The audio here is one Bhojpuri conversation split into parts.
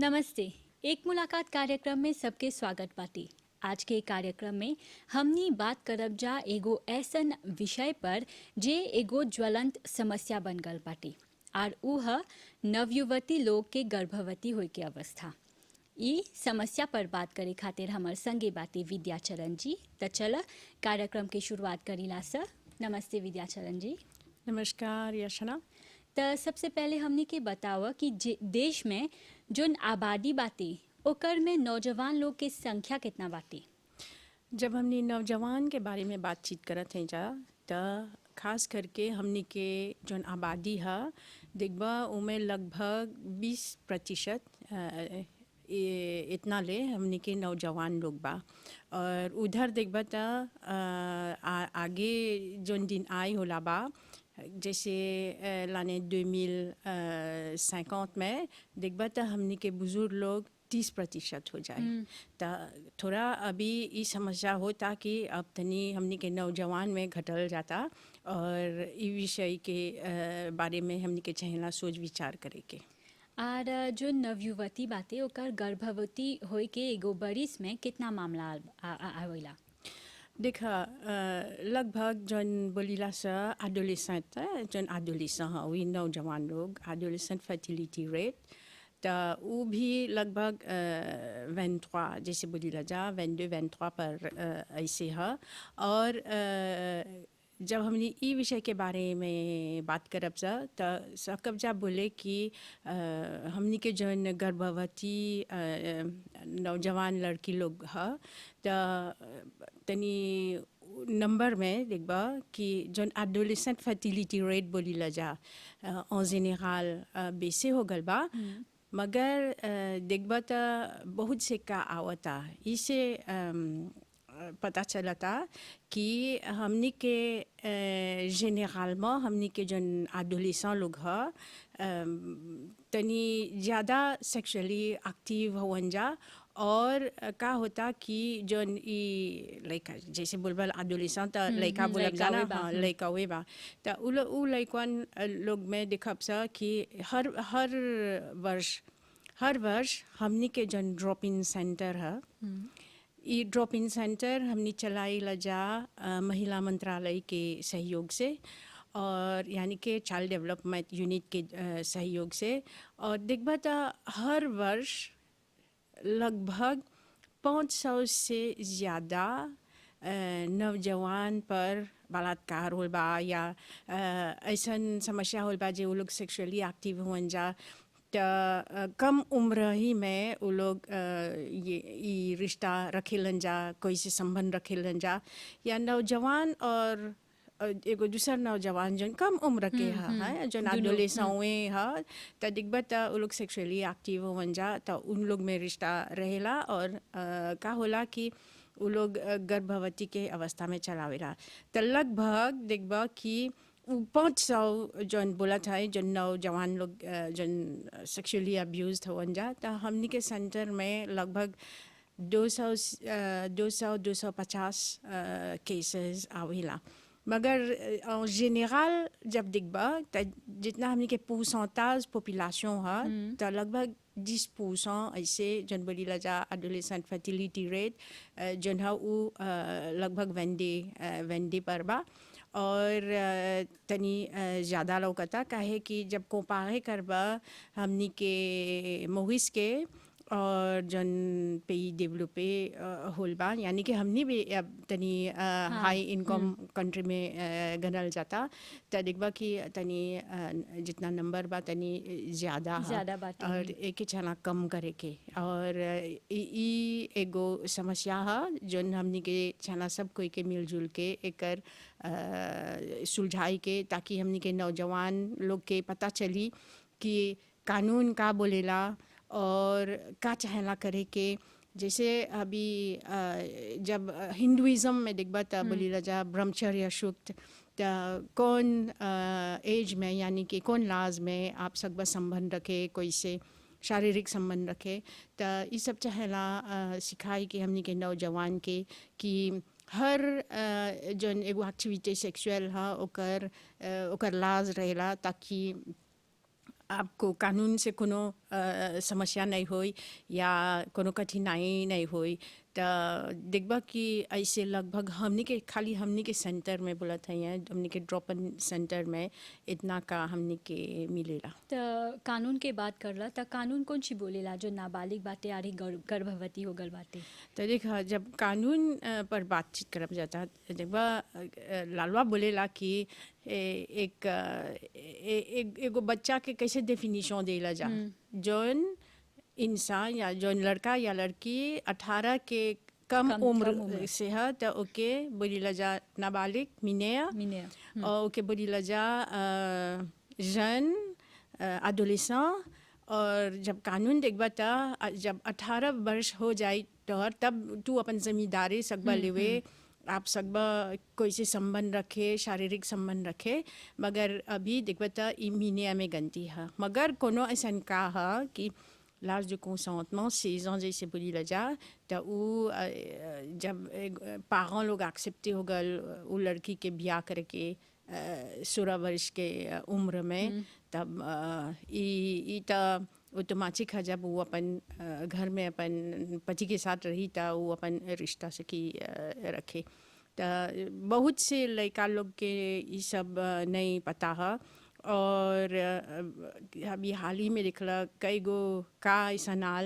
नमस्ते। एक मुलाकात कार्यक्रम में सबके स्वागत बाटी। आज के कार्यक्रम में हमनी बात करब जा एगो ऐसन विषय पर जे एगो ज्वलंत समस्या बन गल बाटी और ऊ ह नवयुवती लोग के गर्भवती होए के अवस्था। ई समस्या पर बात करे खातिर हमर संगे बाटी विद्याचरण जी। त चल कार्यक्रम के शुरुआत करीला स। नमस्ते विद्याचरण जी। नमस्कार यशना। त सबसे पहले हमनी के बताव कि देश में जोन आबादी बाटे ओकर में नौजवान लोग के संख्या कितना बाटे। जब हमने नौजवान के बारे में बातचीत करत हैं जा त खास करके हमनी के जोन आबादी है देखबा उमें लगभग 20% इतना ले हमनी के नौजवान लोग बा। और उधर देखबा त आगे जोन दिन आई होला बा जैसे लाने 2050 में देखबा त हमनी के बुजुर्ग लोग 30% हो जाए। त थोड़ा अभी ये समस्या होता कि अब तनी हमनी के नौजवान में घटल जाता और ई विषय के बारे में हमनी के चाहेला सोच विचार करे के। और जो नवयुवती बाटे ओकर गर्भवती होए के एगो बरिस में कितना मामला आवेला। देखा लगभग जन बोलीला सा एडोलेसेंट जन एडोलेसेंट है वही नौजवान लोग एडोलेसेंट फर्टिलिटी रेट त वो भी लगभग 23 जैसे बोलीला जा 22-23 पर ऐसे है। और जब हमने ई विषय के बारे में बात करब जा त सकब जा बोले कि हमनी के जन गर्भवती नौजवान लड़की लोग है त तनी नंबर में देखबा कि जन एडोलेसेंट फर्टिलिटी रेट बोलीला जा en général बेसे हो गल बा। मगर देखबा त बहुत से का आवता इसे पता चलता कि हमनी के जेनरल में हमनी के जन एडोलेसेंट लोग है तनी ज़्यादा सेक्सुअली एक्टिव होवन जा। और का होता कि जन ई लड़का जैसे बोलबल एडोलेसेंट लड़का बोलब जाना हाँ लड़का वे बा त उ लड़कन लोग में देखब सा कि हर वर्ष हमनी के जन ड्रॉप इन सेंटर है ई ड्रॉप इन सेंटर हमनी चलाई लजा महिला मंत्रालय के सहयोग से और यानी कि चाइल्ड डेवलपमेंट यूनिट के सहयोग से। और देखबा त हर वर्ष लगभग 500 से ज़्यादा नौजवान पर बलात्कार होल बा या ऐसा समस्या होल बा जे वो लोग सेक्सुअली एक्टिव हुन जा त कम उम्र ही में वो लोग ये रिश्ता रखेलन जा कोई से संबंध रखेलन जा या नौजवान और एगो दूसर नौजवान जन कम उम्र के है जन एडोलेसेंट हुए है त दिखबा त वो लोग सेक्सुअली एक्टिव होवन जा त उन लोग में रिश्ता रहेला और का होला कि वो लोग गर्भवती के अवस्था में चलावेला त लगभग देखबा कि 500 जन बोला था जन नौजवान लोग जन सेक्सुअली अब्यूज्ड होवन जा त हमनी के सेंटर में लगभग 250 केसेस आवेला। मगर जेनरल जब देखबा त जितना हमनी के परसेंटेज पॉपुलेशन है त लगभग 10% ऐसे जन बोलीला जा एडोलेसेंट फर्टिलिटी रेट जन है वो लगभग 20 पर बा। और तनी ज़्यादा लौकता काहे कि जब कंपेयर करबा हमनी के मोहिस के और जन पे डेवलपे होल बा यानी कि हमनी भी अब तनी हाई इनकम कंट्री में गनल जाता त देखबा कि तनी जितना नंबर बा तनी ज़्यादा बाटे और एक चला कम करे के। और ई एगो समस्या है जन हमनी के चला सब कोई के मिलजुल के एकर सुलझाई के ताकि हमनी के नौजवान लोग के पता चली कि कानून का बोलेला और का चाहेला करे के। जैसे अभी जब हिंदुइज्म में देखबा त बोलीला जा ब्रह्मचर्य सूक्त त कौन एज में यानी कि कौन लाज में आप सब संबंध रखे कोई से शारीरिक संबंध रखे त ये सब चाहेला सिखाई कि हमनी के नौजवान के कि हर जन एगो एक्टिविटी सेक्सुअल है ओकर लाज रहेला ताकि आपको कानून से कोनो समस्या नहीं होई या कोनो कठिनाई नहीं होई। तो देखबा कि ऐसे लगभग हमनी के खाली हमनी के सेंटर में बोला था यहाँ हमनी के ड्रॉप इन सेंटर में इतना का हमनी के मिलेला। त कानून के बात करला त कानून कौन सी बोलेला जो नाबालिग बाटे आरी गर्भवती हो गल बाटे? तो देखा जब कानून पर बातचीत करब जाता देखबा लालवा बोलेला कि एगो बच्चा के कैसे डेफिनेशन देला जा। जौन इंसान या जौन लड़का या लड़की 18 के कम कम उम्र से है तो ओके बोलीला जा नाबालिग मिनेया मिने और ओके बोलीला जा जन एडोलेसेंट। और जब कानून देखबा था जब 18 वर्ष हो जाए तो तब तू अपन जिम्मेदारी सकबा लेवे। आप सकबा कोई से संबंध रखे शारीरिक संबंध रखे मगर अभी देखबा था ई मीनिया में गंती है। मगर कोनो ऐसा कहा कि l'âge de consentement 16 ans जैसे बोली लजा तो वो जब पारों लोग एक्सेप्ट हो गल वो लड़की के ब्याह करके 16 वर्ष के उम्र में तब ई तो ऑटोमेटिक है जब वो अपन घर में अपन पति के साथ रही था वो अपन रिश्ता से की रखे। तो बहुत से लड़का लोग के ये सब नहीं पता है। और अभी हाल ही में देखला कई गो का ऐसा नाल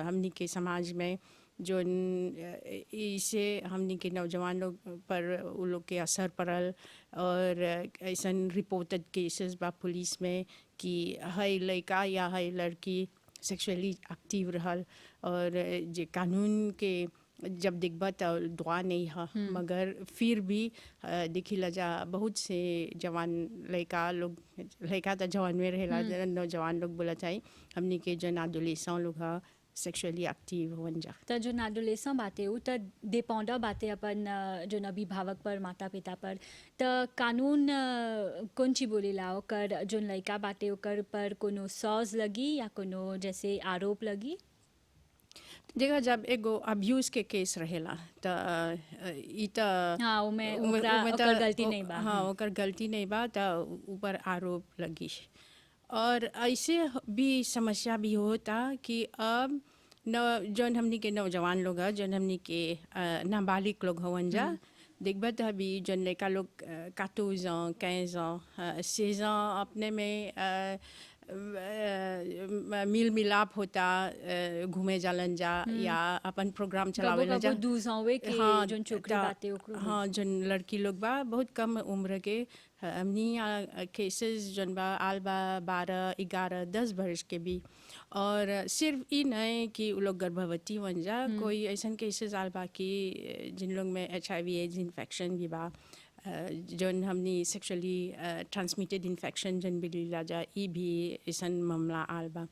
हमनी के समाज में जो इसे हमनी के नौजवान लोग पर वो लोग के असर पड़ल। और ऐसा रिपोर्टेड केसेस बा पुलिस में कि है लड़का या है लड़की सेक्सुअली एक्टिव रहल और जे कानून के जब देखबा तो दुआ नहीं है मगर फिर भी देखिला जा बहुत से जवान लड़का तो जवान में रहेला नौजवान लोग बोला चाहिए हमनी के जन एडोलेसेंट लोग है सेक्सुअली एक्टिव हो जा। त जो एडोलेसेंट बाटे उ त डिपेंड बाटे अपन जो अभिभावक पर माता पिता पर। त कानून कौन ची बोलेला ओकर जो लड़का बाटे ओकर पर कोनो सॉज लगी या कोनो जैसे आरोप लगी? देखा जब एगो अब्यूज के केस रहेला तो ई तो हाँ ओकर गलती नहीं बा। हाँ ओकर गलती नहीं बा तो ऊपर आरोप लगी। और ऐसे भी समस्या भी होता कि अब जौन हमनी के नौजवान लोग हैं जौन हमनी के नाबालिग लोग हवन जा देखबा तो अभी जौन लड़का लोग 14 ans 15 ans 16 ans अपने में मिल मिलाप होता घूमे जालन जा या अपन प्रोग्राम चलावेला जा। हाँ जोन छोकरी बाते ओकरो हाँ जोन लड़की लोग बा बहुत कम उम्र के हमनी केसेस जोन बा आल बा 12 11 10 वर्ष के भी। और सिर्फ ई नहीं कि वो लोग गर्भवती बन जा कोई ऐसा केसेस आल बा कि जिन लोग में HIV एड्स इन्फेक्शन भी बा जोन हमनी सेक्सुअली ट्रांसमिटेड इन्फेक्शन जन भी लीला जा ई भी ऐसा मामला आल बा।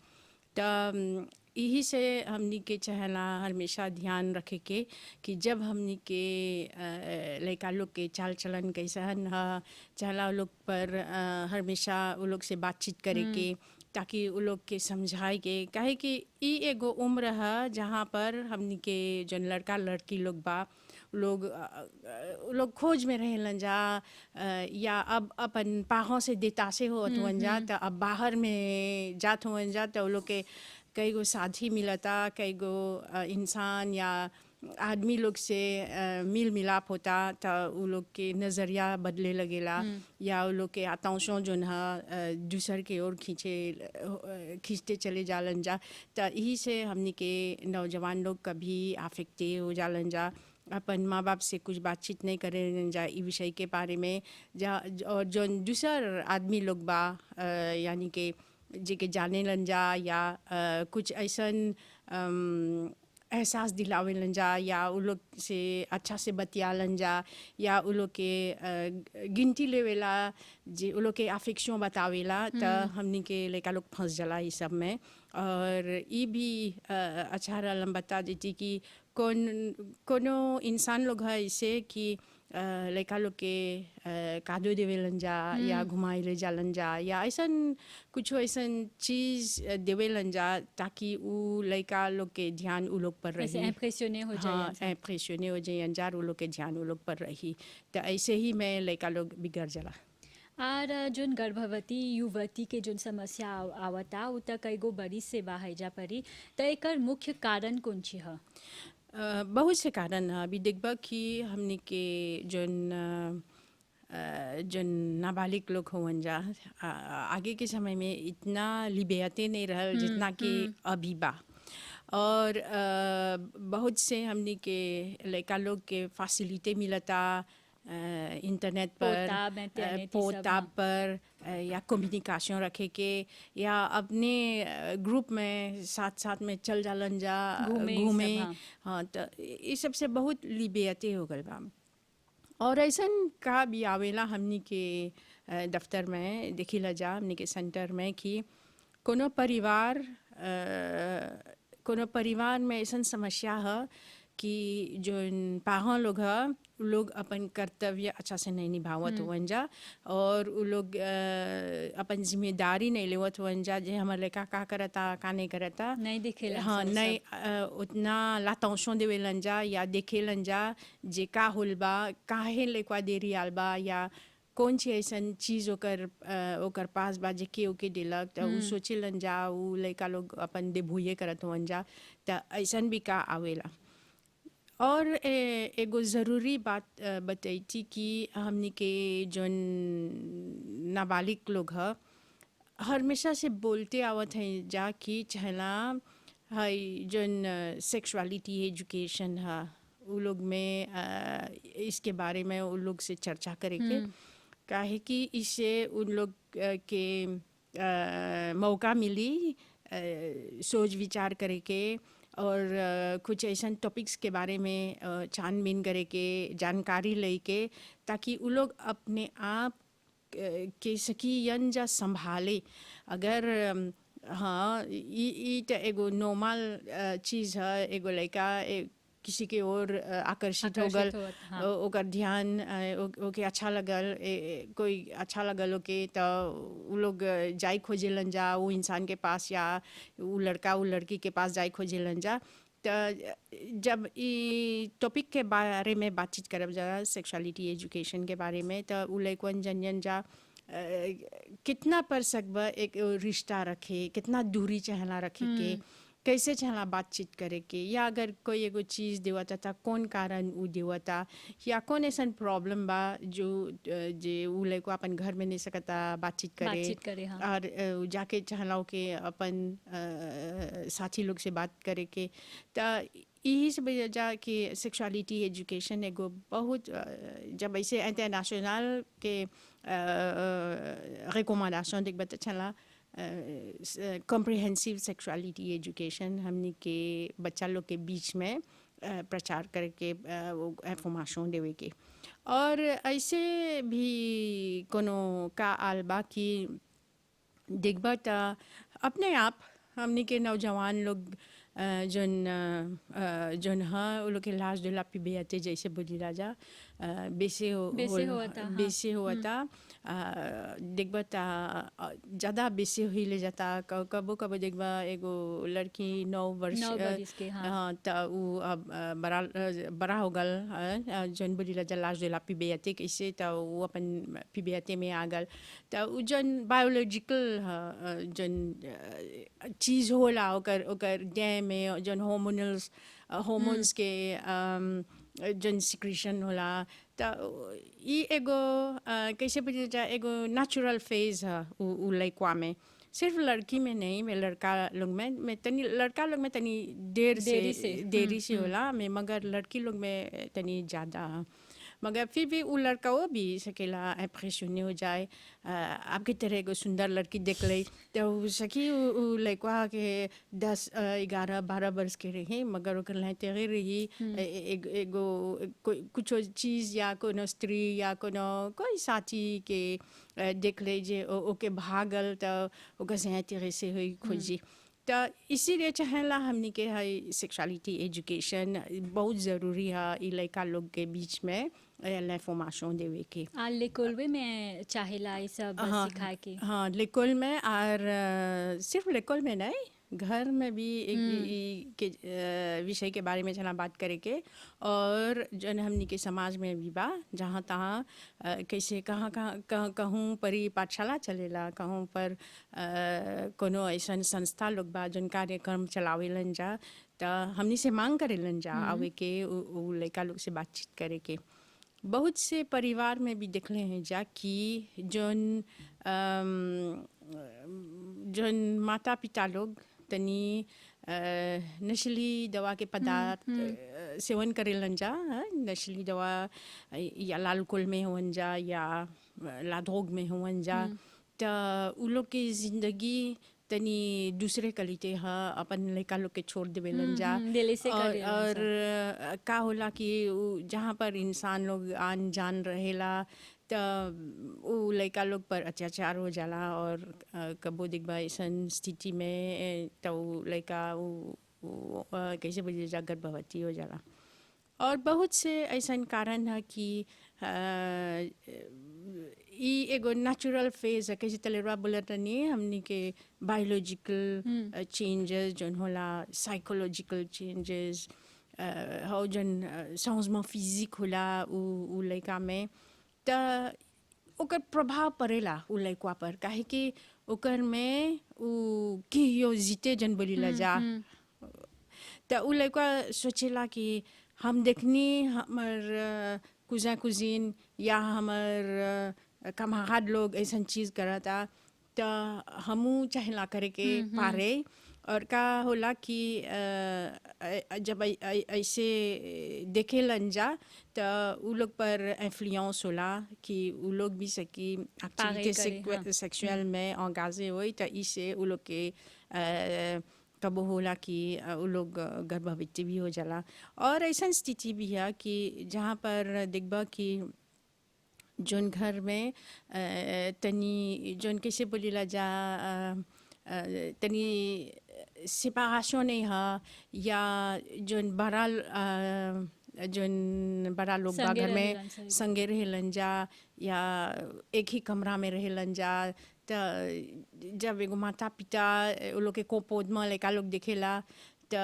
तो यही से हमनी के चाहला हमेशा ध्यान रखे के कि जब हमनी के लड़का लोग के चाल चलन कैसा है चाहला लोग पर हमेशा वो लोग से बातचीत करे के ताकि वो लोग के समझाए के काहे कि ई एगो उम्र है जहाँ पर हमनी के जन लड़का लड़की लोग बा लोग खोज में रहेलन जा या अब अपन पाहों से देतासे हो हुन जा तो अब बाहर में जात हुन जा तो लोग के कई गो साथी मिलता कई गो इंसान या आदमी लोग से मिल मिलाप होता तो वो लोग के नज़रिया बदले लगेला या वो लोग के आतंशों जो है दूसर के ओर खींचते चले जालन जा। तो यही से हमनी के नौजवान लोग कभी आफेक्टे हो जालन जा अपन माँ बाप से कुछ बातचीत नहीं करें जा इस विषय के बारे में जा। और जो दूसर आदमी लोग बा यानी कि जे के जाने लन जा या कुछ ऐसा एहसास दिलावे लन जा या उ लोग से अच्छा से बतियालन जा या उ लोग के गिनती लेवेला जे उ लोग के अफेक्शन बतावेला तो हमनी के लड़का लोग फंस जाला ये सब में। और ये भी अच्छा रहल बता देती कि कोनो इंसान लोग है इसे कि लड़का लोग के कादो देवेलन जा या घुमाए ले जालन जा या ऐसा कुछ ऐसा चीज़ देवेलन जा ताकि वो लड़का लोग के ध्यान वो लोग पर रही इम्प्रेशने हो जाए। हाँ इम्प्रेशने हो जाए अंजार वो लोग के ध्यान वो लोग पर रही तो ऐसे ही में लड़का लोग बिगड़ जाला। और जोन गर्भवती युवती के जोन समस्या आवता उ त कईगो बरिस से बा हैजा परी त एकर मुख्य कारण कौन ची ह? बहुत से कारण है। अभी देखबा कि हमने के जन नाबालिग लोग होवन जा, आगे के समय में इतना लिबेते नहीं रहल जितना कि अभी बा। और बहुत से हमने के लड़का लोग के फैसिलिटी मिलता इंटरनेट पर, पोता मैटरनिटी सब पोता हाँ। पर या कम्युनिकेशन रखे के, या अपने ग्रुप में साथ साथ में चल जालन जा घूमे ई घूमे। सब हाँ। हाँ, तो ये सबसे बहुत लिबेते हो गल बा। और ऐसन का भी आवेला हमनी के दफ्तर में देखिला जा, हमनी के सेंटर में कि कोनो परिवार में ऐसन समस्या है कि जो पाहुन लोग है उ लोग अपन कर्तव्य अच्छा से नहीं निभावत हुवन जा, और उ लोग अपन जिम्मेदारी नहीं लेवत हुवन जा, जे हमारे लड़का का करता का नहीं करता नहीं दिखेलन हाँ सब नहीं उतना लातौशों देवेलन जा या देखेलन जा जे का होल बा, काहे लेकवा देरी आल बा, या कौन सी ऐसन चीज़ ओकर पास बा जे के ओके दिलक, त उ सोचेलन जा उ लड़का लोग अपन देभुए करत हुवन जा। त ऐसन भी का आवेला। और एगो ज़रूरी बात बतैती कि हमनी के जोन नाबालिग लोग ह हमेशा से बोलते आवत हैं जा कि चहला हाई जोन सेक्सुअलिटी एजुकेशन है उ लोग में इसके बारे में उन लोग से चर्चा करेंगे, काहे कि इससे उन लोग के मौका मिली सोच विचार करे के, और कुछ ऐसा टॉपिक्स के बारे में छानबीन करे के, जानकारी ले के, ताकि उ लोग अपने आप के सकियन जा संभाले। अगर हाँ ई त एगो नॉर्मल चीज़ है, एगो लड़का किसी के ओर आकर्षित हो गल, हाँ। ओकर ध्यान ओके अच्छा लगल, कोई अच्छा लगल ओके, तो उ लोग जाई खोजेलन जा वो इंसान के पास, या वो लड़का वो लड़की के पास जाई खोजेलन जा। तो जब ई टॉपिक के बारे में बातचीत करब जा, सेक्सुअलिटी एजुकेशन के बारे में, तो उ लड़कन जन जा कितना पर सकबा एक रिश्ता रखे, कितना दूरी चहला रखे के, कैसे चहला बातचीत करे के, या अगर कोई एगो चीज़ देवता था कौन कारण उ देवता, या कौन ऐसा प्रॉब्लम बा जो जे उ लड़को अपन घर में नहीं सकता बातचीत करे हाँ। और जाके चहलाओ के अपन साथी लोग से बात करे के। तो यही सब वजह कि सेक्सुअलिटी एजुकेशन एगो बहुत जब ऐसे इंटरनेशनल के रिकमेंडेशन देख बता चला कॉम्प्रिहेंसिव सेक्सुअलिटी एजुकेशन हमने के बच्चा लोग के बीच में प्रचार करके इंफॉर्मेशन देवे के। और ऐसे भी कोनो का आलबा कि देखबा त अपने आप हमने के नौजवान लोग जोन हाँ वो लोग के लाश दुला पिबेते जैसे बोली राजा बेसे हुआ था देखबा ता ज़्यादा बेसे हुई ले जाता। कबो कबो देखबा एगो लड़की 9 वर्ष के हाँ तो वो अब बड़ा हो गल, जोन बोली राजा लाश दुला पिबेते कैसे, तो वो अपन पिबेते में आ गल, तो वो जोन बायोलॉजिकल जोन चीज़ होला ओकर देह में जोन हार्मोन्स के जोन सिक्रीशन होला, तो ये एगो कैसे बोलिए जा एगो नेचुरल फेज है उ लड़का में, सिर्फ लड़की में नहीं, मैं लड़का लोग में तनी लड़का लोग में तनी देरी से होला मैं, मगर लड़की लोग में तनी ज़्यादा। मगर फिर भी वो लड़का वो भी सकेला इम्प्रेशन हो जाए, आपकी तरह एगो सुंदर लड़की देख ले तो सकी वो लड़का के 10-11-12 वर्ष के रही, मगर ओकर लाते रही एगो कुछ चीज़ या कोनो स्त्री या कोनो कोई साथी के देख ले जे ओके भागल, तो ओकर से तरह से हुई खोजी। तो इसीलिए चाहेला हमने के है सेक्सुअलिटी एजुकेशन बहुत ज़रूरी है ई लड़का लोग के बीच में इंफॉर्मेशन देवे के। लेकोलवे में चाहेला ये सब हाँ, सिखाए के। हाँ लेकोल में, और सिर्फ लेकोल में नहीं, घर में भी एक के विषय के बारे में जना बात करे के, और जन हमनी के समाज में भी बा जहाँ तहाँ कैसे कहाँ कहाँ कहूँ परी पाठशाला चलेला, कहूँ पर कोनो ऐसा संस्था लोग बा जन कार्यक्रम चलावेलन जा, त हमनी से मांग करेलन जा आवे के उ लड़का लोग से बातचीत करे के। बहुत से परिवार में भी देखले हैं जा कि जौन माता पिता लोग तनी नशीली दवा के पदार्थ सेवन करेलन जा, नशीली दवा या लालकोल में होवन जा या लाधोग में होवन जा, त उ लोग की जिंदगी तनी दूसरे कलिते हा अपन लड़का लोग के छोड़ देवेलन जा। दिल्ली से और का होला कि जहाँ पर इंसान लोग आन जान रहेला त उ लड़का लोग पर अत्याचार हो जाला, और कबो दिखबा ऐसन स्थिति में तो लड़का कैसे बोलिए जा गर्भवती हो जाला। और बहुत से ऐसा कारण है कि ई एगो नेचुरल फेज है, कैसे तलेरवा बोलत नहीं, हमनी के बायोलॉजिकल चेंजेस जौन होला, साइकोलॉजिकल चेंजेस हो जौन चेंजमेंट फिजिक होला उ लड़का में, त ओकर प्रभाव पड़ेला उ लड़का पर, काहे कि ओकर में उ क्यूरियोसिटी जन बोलीला जा, त उ लड़का सोचेला कि हम देखनी हमर कुजा कुजीन या हमर कमाहाद लोग ऐसा चीज़ करता त हमू चाहेला करे के पारे। और का होला कि जब ऐसे देखेलन जा त उ लोग पर इन्फ्लुएंस होला कि उ लोग भी सकी एक्टिविटी सेक्सुअल में एंगाजे होई, त इसे उ लोग के कब होला कि उ लोग गर्भवती भी हो जाला। और ऐसा स्थिति भी है कि जहाँ पर देखबा कि जोन घर में तनी जोन कैसे बोलीला जा तनी सेपरेशन नहीं है, या जोन बड़ा लोग बा घर में संगे रहेलन जा या एक ही कमरा में रहेलन जा, त जब एगो माता पिता उ लोग के कोपोद में लड़का लोग देखेला त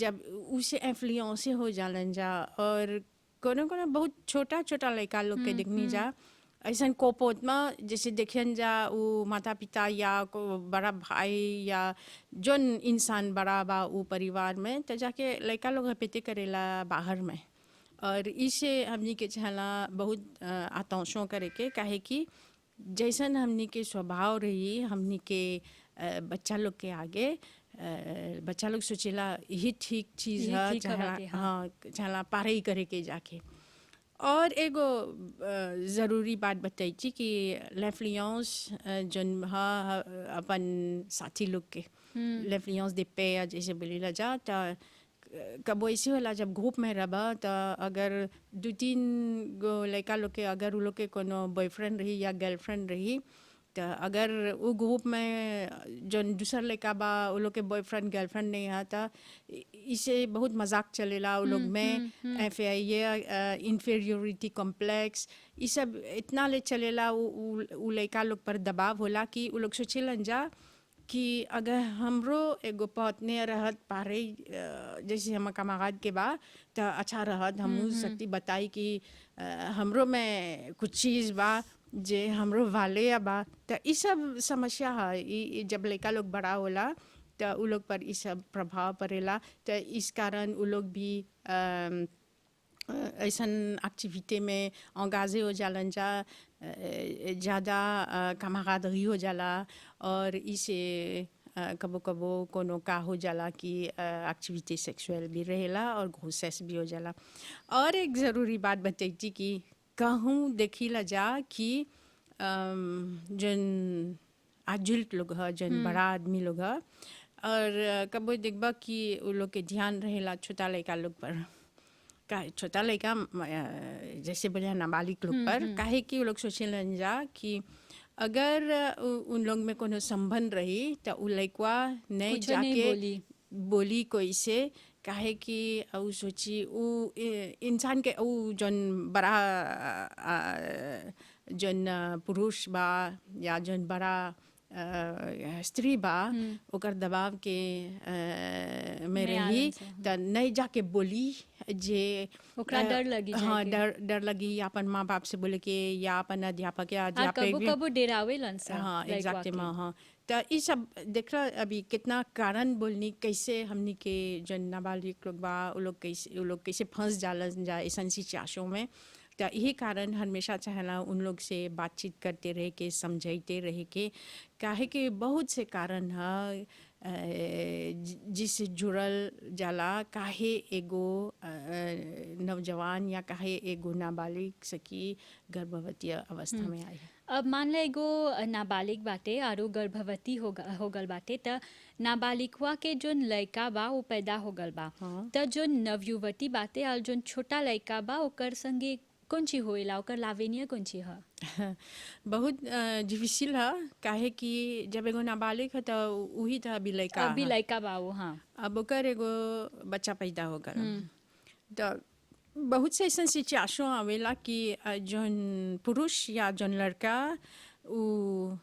जब उसे इन्फ्लुएंस हो जालन जा। और कोनो कोनो बहुत छोटा छोटा लड़का लोग के देखनी जा ऐसा कोपोद में जैसे देखन जा वो माता पिता या को बड़ा भाई या जोन इंसान बड़ा बा वो परिवार में, तो जाके लड़का लोग हपेते करेला बाहर में। और इसे हमनी के चाहला बहुत आतंशों करे के, काहे कि जैसन हमनी के स्वभाव रही हमनी के बच्चा लोग के आगे बच्चा लोग सोचेला यही ठीक चीज़ है, चाहला पारे ही करे के जाके। और एगो ज़रूरी बात बताई थी कि l'influence जन हाँ अपन साथी लोग के l'influence des pairs जैसे बोली जा, तो कब ऐसे होला जब ग्रुप में रहा तो अगर 2-3 गो लड़का लोग के अगर वो लोग के कोनो बॉयफ्रेंड रही या गर्लफ्रेंड रही, तो अगर वो ग्रुप में जो दूसर लड़का बा वो लोग के बॉयफ्रेंड गर्लफ्रेंड नहीं है, तो इसे बहुत मजाक चलेला वो लोग में, ये इन्फीरियोरिटी कॉम्प्लेक्स ये सब इतना ले चलेला। वो लड़का लोग पर दबाव होला कि वो लोग सोचेलन जा कि अगर हमरो एगो पत्नी रहत पारे जैसे हम कमागाद के बा तो अच्छा रहत, हमू सकती बताई कि हमरो में कुछ चीज़ बा जे हमरो वाले या बा। तो ये सब समस्या है, जब लड़का लोग बड़ा होला तो उ लोग पर ये सब प्रभाव पड़ेला। तो इस कारण उ लोग भी ऐसा एक्टिविटी में एंगाजे हो जालन जा, ज़्यादा कमागादरी हो जाला, और इसे कबो कबो कोनो का हो जाला कि एक्टिविटी सेक्सुअल भी रहेला और ग्रोसेस भी हो जाला। और एक ज़रूरी बात बताई थी कि कहूँ देखिला जा कि जन एडल्ट लोग है, जन बड़ा आदमी लोग है, और कबो देखबा कि वो लोग के ध्यान रहेला छोटा लड़का लोग पर, का छोटा लड़का जैसे बोले नाबालिग लोग पर, काहे कि वो लोग सोचेलन जा कि अगर उन लोग में कोनो संबंध रही तो उ लड़का नहीं जाके बोली कोई से, काहे कि उ सोची उ इंसान के उ जन बड़ा जन पुरुष बा या जन बड़ा स्त्री बा ओकर दबाव के में में रही आलन से, त नहीं जाके बोली जे ओकरा डर लगी हाँ जाके। डर लगी या अपन माँ बाप से बोले के या अपन अध्यापक या और अध्यापक कबो भी कबो डेरावेलन सा हाँ लइकवा एग्जैक्टली के। हाँ तो ये सब देख रहा अभी कितना कारण बोलनी कैसे हमनी के जो नाबालिग लोग बा वो लोग कैसे फंस जालन जा ऐसा सिचुएशन में। तो यही कारण हमेशा चाहला उन लोग से बातचीत करते रहे के समझाते रहे के काहे कि बहुत से कारण है जिससे जुड़ल जाला काहे एगो नौजवान या काहे एगो नाबालिग सकी गर्भवती अवस्था में आई है। अब मान ले एगो नाबालिग बाटे आरो गर्भवती हो गल बाटे त नाबालिगवा के जोन लइका बा वो पैदा हो गल बा हाँ। त जोन नवयुवती बाटे और जोन छोटा लइका बा ओकर संगे कौन ची होएला ओकर लावेनिया कौन ची ह। बहुत डिफिसिल है काहे कि जब एगो नाबालिग है तो वही था अभी लड़का अभी लइका बा वो हाँ। अब ओकर एगो बच्चा पैदा हो गल तो बहुत से ऐसा सिचुएशन आवेला कि जौन पुरुष या जौन लड़का उ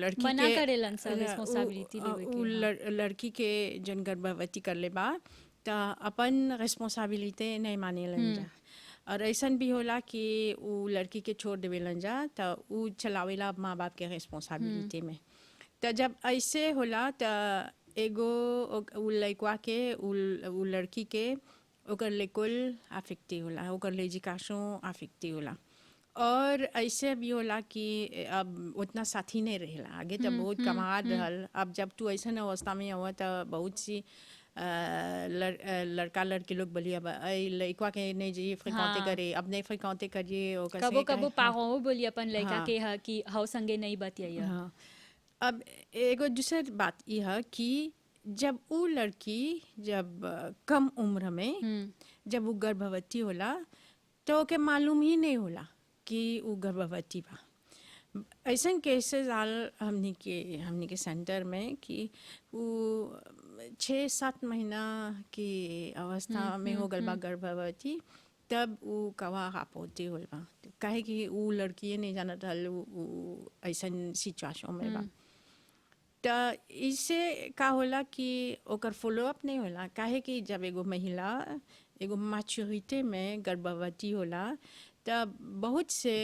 लड़की मना के करेलन सा रिस्पांसिबिलिटी लेवे के हाँ। लड़की के जौन गर्भवती कर ले बा तो अपन रिस्पांसिबिलिटी नहीं मानेलन जा। और ऐसा भी होला कि वो लड़की के छोड़ देवेलन जा तो वो चलावेला माँ बाप के रिस्पांसिबिलिटी में। तो जब ऐसे होला तो एगो उ लड़का के उ लड़की के ओकर लेकुल अफेक्टी होला ओकर एजुकेशन अफेक्टी होला। और ऐसे भी होला कि अब उतना साथी नहीं रहेला आगे तो बहुत कमाल रहल। अब जब तू ऐसा अवस्था में हुआ तो बहुत सी लड़का लड़की लोग बोली अब लड़का के नहीं जी फ्रिकांते करे अब नहीं फ्रिकांते करिए ओकर कबो संगे कबो काहे- पाहो बोली अपन लइका हाँ। के ह कि हव संगे नहीं बतिया। हाँ। अब एगो दूसर बात यह है कि जब वो लड़की जब कम उम्र में जब वो गर्भवती होला तो ओके मालूम ही नहीं होला कि वो गर्भवती बा। ऐसा केसेस आल हमनी के सेंटर में कि वो 6-7 महीना की अवस्था में हो गल बा गर्भवती तब वो कवा हापोती होल बा काहे कि वो लड़की नहीं जानत हल वो ऐसा सिचुएशन में बा। तो इससे का होला कि ओकर फॉलो अप नहीं होला काहे कि जब एगो महिला एगो मैच्योरिटी में गर्भवती होला तब बहुत से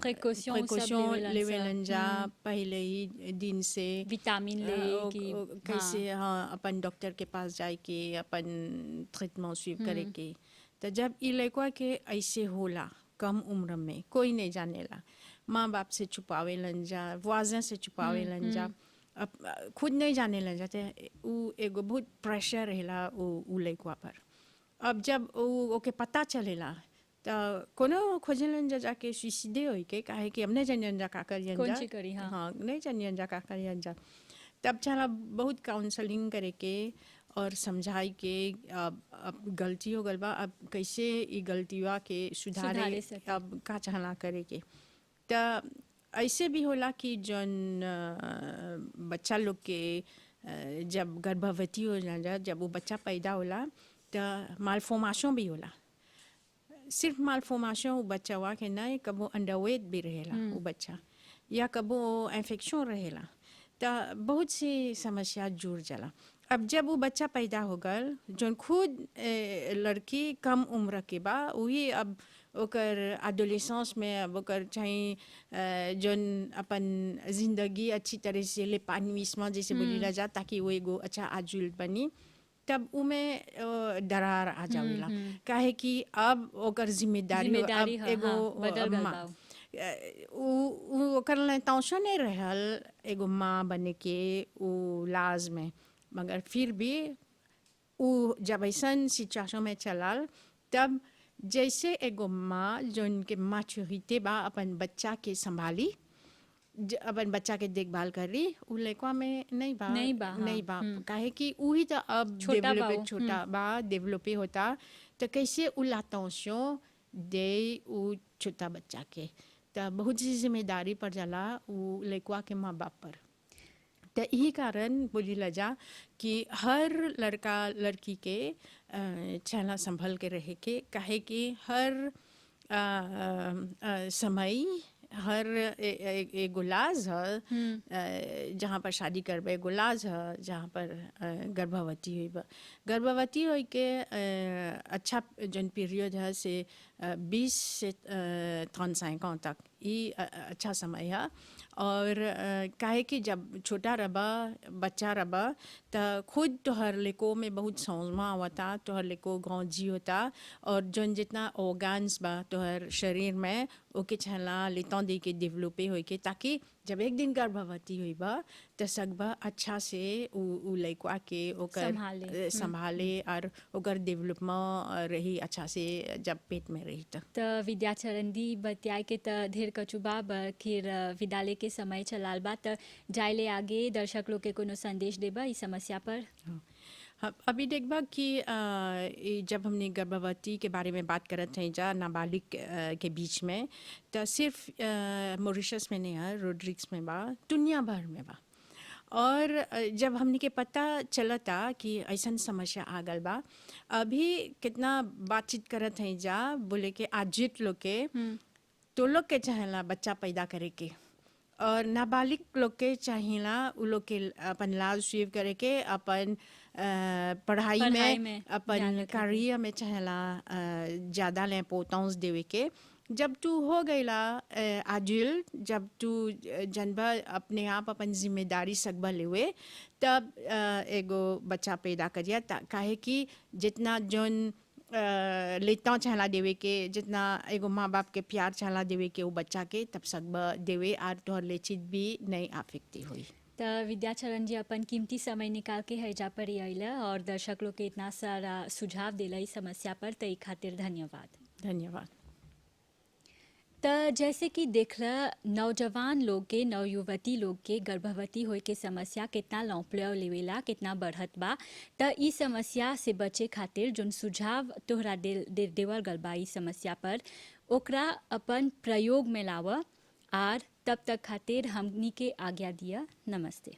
Précaution सब लेवेलन जा पहले ही दिन से विटामिन ले कि कैसे हाँ अपन डॉक्टर के पास जाए के अपन ट्रीटमेंट स्वीप करे के। तो जब ये लड़का के ऐसे होला कम उम्र में कोई नहीं जानेला माँ बाप से छुपावेलन जा वाजन से छुपावेलन जा अब खुद नहीं जानेलन जाते वो एगो बहुत प्रेशर रहेला वो लड़का पर। अब जब ओके पता चलेला तो कोनो खोजलन जा जाके सुइसिडे होई के काहे कि हमने जानियन जा का करियन कौन जा ची करी हाँ। नहीं जानियन जा का करियन जा। तब चला बहुत काउंसलिंग करे के और समझाई के अब गलती हो गल बा अब कैसे ये गलतिया के सुधारे सुधारे सके। अब का चाहना करे के। तो ऐसे भी होला कि जौन बच्चा लोग के जब गर्भवती हो जा जब वो बच्चा पैदा होला तो मालफॉर्मेशन भी होला। सिर्फ मालफॉर्मेशन वो बच्चा हुआ के नहीं कबो अंडरवेट भी रहेला वो बच्चा या कबो इन्फेक्शन रहेला तो बहुत सी समस्या जुड़ जाला। अब जब वो बच्चा पैदा हो गल जौन खुद लड़की कम उम्र के बा वही अब ओकर एडोलेसेंस में अब ओकर चाहे जौन अपन जिंदगी अच्छी तरह से ले पानीसमा जैसे बोली जा ताकि वो एगो अच्छा आजुल बनी तब उमें दरार आ जावेला काहे कि अब ओकर जिम्मेदारी अब एगो बदल गल बा ओकर टेंशन नहीं रहल एगो माँ बने के वो लाज में मगर फिर भी वो जब ऐसा सिचुएशन में चलाल तब जैसे एगो माँ जो उनके मैच्योरिटी बा अपन बच्चा के संभाली अपन बच्चा के देखभाल करी उ लड़का में नहीं बा नहीं बा काहे कि वही तो अब छोटा बा डेवलपे होता तो कैसे उ लातांशों दे उ छोटा बच्चा के तो बहुत सी जिम्मेदारी पर जाला उ लड़का के माँ बाप पर। तो यही कारण बोली लजा कि हर लड़का लड़की के छाना संभल के रहे के काहे कि हर समय हर एगो लाज है जहाँ पर शादी करबे, एगो लाज है जहाँ पर गर्भवती हुई बा। गर्भवती होई के अच्छा जन पीरियड है से 20 से 35 तक ये अच्छा समय है। और काहे कि जब छोटा रबा बच्चा रबा त खुद तोहर लेको में बहुत समझमा आवता, तोहर लेको गौजी होता, और जन जितना ऑर्गन्स बा तोहर शरीर में ओके छला लेता दे के डेवलपे होई के, ताकि जब एक दिन गर्भवती हुई बा त सकबा अच्छा से उ लइकवा के ओकर संभाले और ओकर डेवलपमेंट रही अच्छा से जब पेट में रही त। त विद्याचरण दी बतियाए के त ढेर कचुबा फिर विद्यालय के समय चलाल बा, त जाइले आगे दर्शक लोग के कोनो संदेश देबा इस समस्या पर। अभी देखबा कि जब हमने गर्भवती के बारे में बात करत हैं जा नाबालिग के बीच में, तो सिर्फ मॉरिशस में नहीं है, रोड्रिक्स में बा, दुनिया भर में बा। और जब हमने के पता चलता कि ऐसा समस्या आ गल बा, अभी कितना बातचीत करत हैं जा बोले के आजित लोग के तो लोग के चाहेला बच्चा पैदा करे के, और नाबालिग लोग के चाहिला उ लोग के अपन लाज स्वीव करे के, अपन पढ़ाई में अपन करियर में चाहेला ज़्यादा इम्पोर्टेंस देवे के। जब तू हो गईला आजिल, जब तू जनबा अपने आप अपन जिम्मेदारी सकबा लेवे, तब एगो बच्चा पैदा करिया। काहे कि जितना जौन लेता चाहला देवे के, जितना एगो माँ बाप के प्यार चाहला देवे के वो बच्चा के, तब सकबा देवे और तोहर लेचित भी नहीं आफेक्टी हुई। त विद्याचरण जी अपन कीमती समय निकाल के हैजा पर अइला और दर्शक लोग के इतना सारा सुझाव दिला इस समस्या पर, त ई खातिर धन्यवाद। धन्यवाद। त जैसे कि देख रहा नौजवान लोग के, नवयुवती लोग के गर्भवती होए के समस्या कितना लौपले लेवेला, कितना बढ़त बा। त ई समस्या से बचे खातिर जोन सुझाव तोहरा देवल गल बा ई समस्या पर, ओकरा अपन प्रयोग में लावा। और तब तक खातिर हमनी के आज्ञा दिया। नमस्ते।